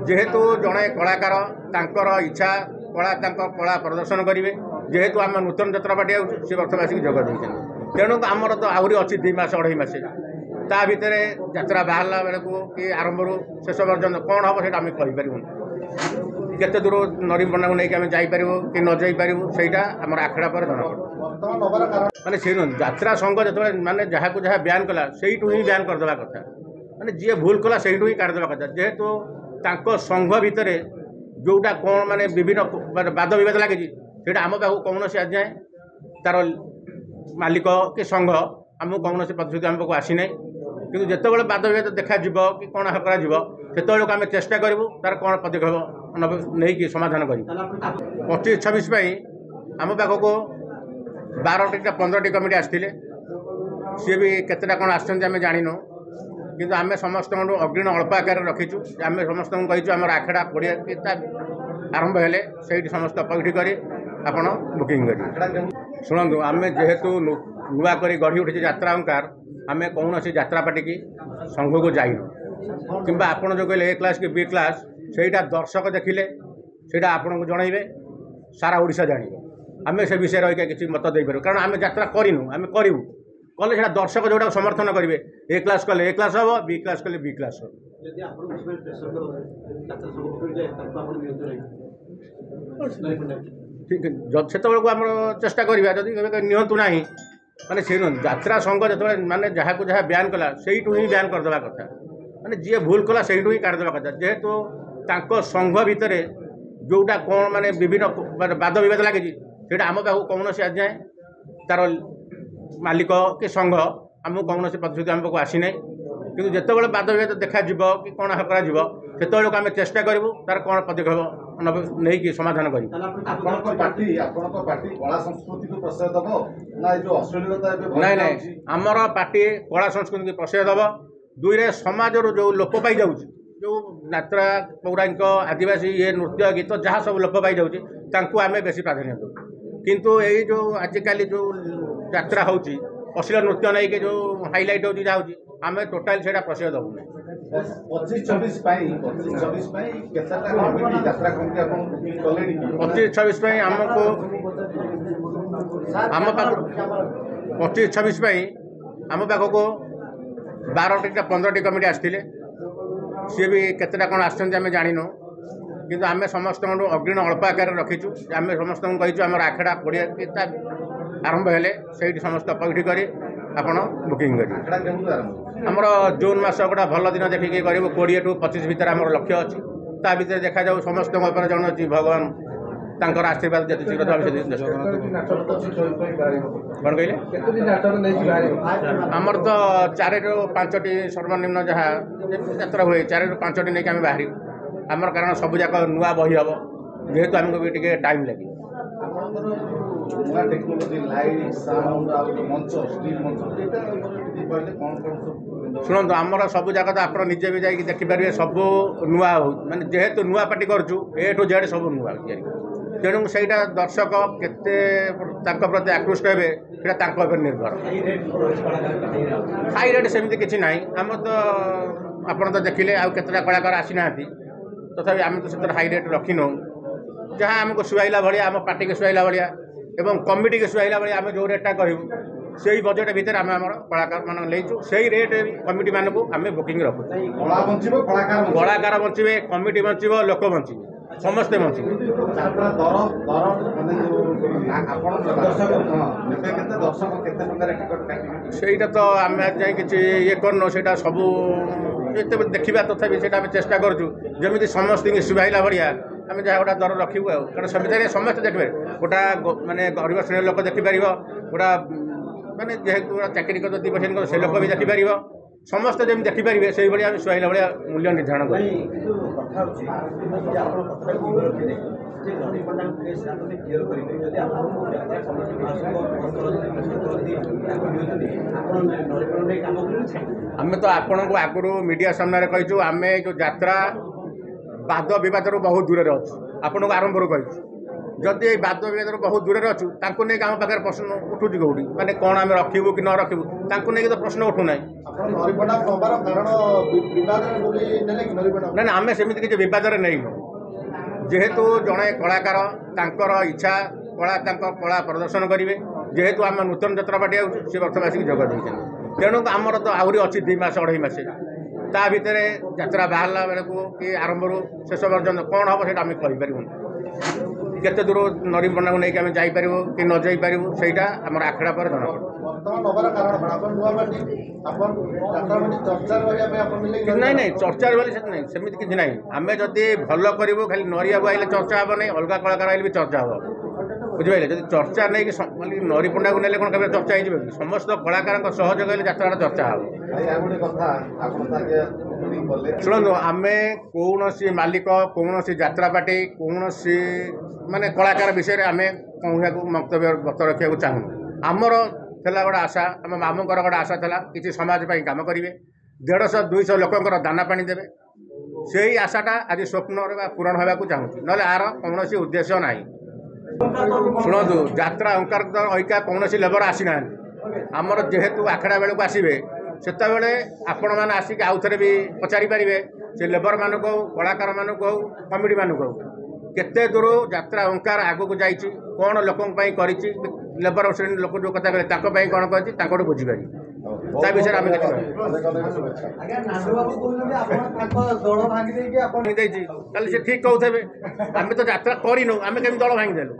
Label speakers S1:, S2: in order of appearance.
S1: जेहेतु जड़े कलाकार तांकर इच्छा कला प्रदर्शन करेंगे जेहेतु आम नूतन यात्रा पार्टी सी बर्षवासी जोग देते तेणु आमर तो आहरी अच्छी 2 मास 2.5 मास ता भितर यात्रा बाहर बेलू कि आरंभ शेष पर्यटन कौन हम से आम कहीपर केते दूर नरीपणा को लेकिन आम जापर कि न जापर सहीटा आम आखड़ा पर जना पड़े माने से यात्रा संघ जो माने जहाँ को जहाँ बैन कला से ही बैन करदे कथा माने जी भूल कला से ही काटिदेवा कथा जेहेतु तांको संघ भितर जोटा कौन माने विभिन्न वाद विवाद लगी आम पाक कौन आज जाए तार मालिक कि संघ आमको कौन प्रतिश्रुति आम पाक आसी ना कि जिते बड़े वाद विवाद देखा कि कौन कर आम चेष्टा करूँ तार कौन पदक्षेप नहीं कि समाधान कर 25-26 आम पाक को 12-15 कमिटी आसते सी भी केतेटा कौन आम जान कि आम समस्त अग्रिण अल्प आकार रखीचु आम समस्त कहीचु आम आखड़ा पड़िया आरंभ हेले से समस्त पैठी कर आपण बुकिंग कर शुणु आम जेहेतु नुआ कर गढ़ी उठी यात्रा अंकार आम कौन यात्रा पार्टी की संघ को जाइनु कि आपड़ जो कहले A क्लास कि B क्लास सेटा दर्शक देखिले सेटा आपन को जनइबे सारा ओडिशा जानिबे आम से विषय रही किसी मत देपर कारण आम यात्रा करूँ आम करूँ कले से दर्शक जोटा समर्थन करेंगे A क्लास कले A क्लास हम B क्लास कले B क्लास हम ठीक से को आम चेष्टा करवा जदि निहतु ना माने से यात्रा संघ जो माने जहाँ को जहाँ बैन कला से ही बैन करदे कथा माने जी भूल कला से ही काटिदेवा कथा जेहेतु तांको संघ भितर जोटा कौन माने विभिन्न वाद विवाद लगी आम पाक कौन आज जाए तार मालिक कि संघ आमको कौन प्रतिश्रुति आम पाक आसी ना कि जिते बड़े वाद विवाद देखा कि कौन कर आम चेष्टा करूँ तार कौन पदक्षेप नहीं कि समाधान कर नाई नाई आमर पार्टी कला संस्कृति को प्रश्रय दब दुईरे समाज जो लोप पाई जाऊँ जो यात्रा पौराणिक आदिवासी ये नृत्य गीत जहाँ सब लोप पाई जाऊँ आम बेसी प्राधान्य दो किंतु यही जो आजिकल जो यात्रा होची अश्लील नृत्य नहीं कि जो हाइलाइट होची जाऊँ आम टोटाल से प्रश्रय दबुना 25-26 आमको आम पाक 25-26 आम पाक को 12-15 कमिटी आसते सी भी केतेटा कौन आम जान कि आम समस्त अग्रिण अल्प आकार रखीचु आम समस्त कहीचु आम आखड़ा पड़िया आरंभ हेले से समस्त पैठी कर आपण बुकिंग कर आमर जून मास गोटा भल दिन देखिए करूँ 20-25 भितर आम लक्ष्य अच्छी ता भर देखा जाऊ समस्त जन अच्छी भगवान तांकर आशीर्वाद जी शीघ्र कौन कहले आमर तो 4-5 सर्वनिम्न जहाँ यात्रा हुए 4-5 नहीं आम बाहर आमर कारण सब जाक नुआ बही हम जेहेतु आमको भी टे टाइम लगे शुणु आमर सब जगह तो आप निजे भी जाकि देखिपारे सब नुआ हो माने जेहेतु नुआ पार्टी करूँ A to Z सब नुआ तेणु सहीटा दर्शक केते प्रति आकृष्ट हे निर्भर हाई रेट सेमती किसी ना आम तो आप देखिले आउ केतेटा कलाकार आसी ना तथापि आम तो से हाई रेट रखिनु जहाँ आमको सुहाइला भाया आम पार्टी के सुहाइला भाया एवं कमिटी के सुहाइला भाया आम जो रेटा कहूँ से बजेट भितर आम कलाकार मान लेचु से रेट कमिटी मान को आम बुकिंग रखु कलाकार बचे कमिटी बचे लोक बचे समस्ते बचे सेटा तो आम जाए कि ये करनो से सब देखा तथापि से चेष्टा करूँ जमी समस्त सुहाइला भाया आम जहाँ गोटा दर रखू कारण संविधान समस्त देखिए गोटा माने गरीब श्रेणी लोक देखिपर गोटा माने जेहेतु चाकरी कर 2% से लोक भी देखिपर समस्त जमी देखिपारे से भाई आम सुहाइला भाया मूल्य निर्धारण कर आम तो आपण को आगु मीडिया सामने कहीचु आम जो यात्रा वाद बद बहुत दूर अच्छे आपन को आरंभ कही जदि ये वाद विवाद बहुत दूर अच्छु तांको नहीं आम पाखे प्रश्न उठुची कौटी माने कौन आम रखू कि न रखू तांको नहीं तो प्रश्न उठू ना ना आम सेमती किसी बद नहीं जेहेतु जड़े कलाकार तांकर इच्छा कला प्रदर्शन करेंगे जेहेतु आम नूतन यात्रा पार्टी आउँ सी वर्ष आसिक जोग देते तेणु आमर तो आहरी अच्छी 2 मास 2.5 मास ता भितर यात्रा बाहर बेलू कि आरंभ शेष पर्यटन कौन हम से आम कहीपर केते दूर नरीपणा को लेकिन आम जापर कि न जापर सहीटा आम आखड़ा पर जना ना ना चर्चा ना सेमती किसी ना आम जदि भल करूँ खाली नरिया आइले चर्चा हे ना अलग कलाकार आइले भी चर्चा हम बुझे जब चर्चा नहीं नरी पंडा को नेले कौन कभी चर्चा हो समस्त कलाकार सहयोग हेल्ले यात्रा चर्चा हम शुणु आम कौन मालिक कौन यात्रा पार्टी कौन माने कलाकार विषय आम कहूँ मंतव्य गत रखा चाहूँ आमर था गोटे आशा आम मामूर गोटे आशा था कि समाज पर कम करेंगे 150-200 लोकंर दाना पानी देवे से ही आशाटा आज स्वप्न पूरण होगा चाहूँगी ना आर कौन उद्देश्य ना शुणु यात्रा ओंकार अहिका कौन लेबर आसी ना आमर जेहेतु आखड़ा बेलू आसवे से आपण मैंने आसिक आउ थे भी पचारि पारे से लेबर मान को कलाकार मान को कमिटी मान को केते दूर यात्रा ओंकार आगक जाइए कौन लोकों लेबर श्रेणी लोक जो कथा कहे कौन कर बुझीपारी विषय आम ठीक कहते आम तो यात्रा करनु आम केमी दल भांगी देलु।